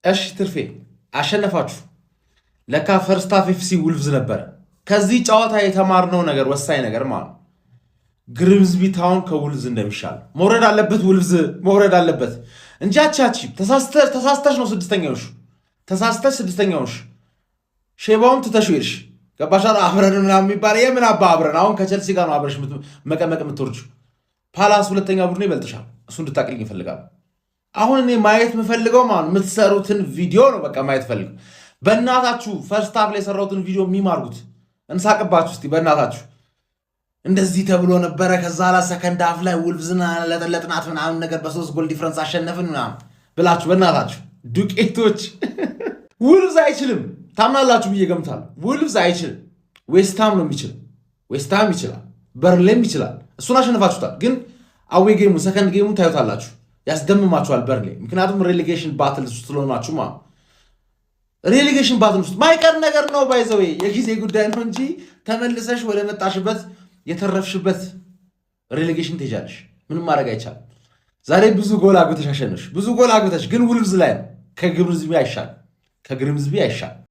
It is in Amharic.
እሺ ትርፌ አሸነፋችሁ። ለካ ፈርስት ሃፍ ኤፍሲ ውልቭዝ ነበረ። ከዚህ ጨዋታ የተማርነው ነገር ወሳኝ ነገር ማለት ነው ግሪምዝቢ ታውን ከውልቭዝ እንደሚሻል መውረድ አለበት። ውልቭዝ መውረድ አለበት እንጂ አቻቺ ተሳስተሽ ነው ስድስተኛውሽ ሼባውን ትተሽ ሄድሽ። ገባሽ? አብረን ምናምን የሚባል የምን አባ አብረን አሁን ከቸልሲ ጋር ነው አብረሽ መቀመቅ የምትወርጂው። ፓላስ ሁለተኛ ቡድን ይበልጥሻል። እሱ እንድታቅልኝ ይፈልጋል። አሁን እኔ ማየት የምፈልገው ማለት የምትሰሩትን ቪዲዮ ነው። በቃ ማየት ፈልገው። በእናታችሁ ፈርስት ሃፍ ላይ የሰራሁትን ቪዲዮ የሚማርጉት እንሳቅባችሁ እስቲ በእናታችሁ። እንደዚህ ተብሎ ነበረ። ከዛ ላ ሰከንድ ሃፍ ላይ ውልቭዝና ለጥናት ምናምን ነገር በ3 ጎል ዲፍረንስ አሸነፍን ምናምን ብላችሁ በእናታችሁ ዱቄቶች። ውልቭዝ አይችልም ታምናላችሁ ብዬ ገምታለሁ። ውልቭዝ አይችልም። ዌስትሃም ነው የሚችል። ዌስትሃም ይችላል፣ በርንሌም ይችላል። እሱን አሸነፋችሁታል። ግን አዌ ጌሙ ሰከንድ ጌሙ ታዩታላችሁ፣ ያስደምማችኋል በርንሌ። ምክንያቱም ሬሌጌሽን ባትል ውስጥ ስለሆናችሁ ማለት ሬሌጌሽን ባትል ውስጥ ማይቀር ነገር ነው። ባይዘዌ የጊዜ ጉዳይ ነው እንጂ ተመልሰሽ ወደ መጣሽበት የተረፍሽበት ሬሌጌሽን ትሄጃለሽ። ምንም ማድረግ አይቻልም። ዛሬ ብዙ ጎል አግብተሽ አሸነፍሽ። ብዙ ጎል አግብተሽ ግን ውልቭዝ ላይ ነው። ከግሪምዝቢ አይሻል።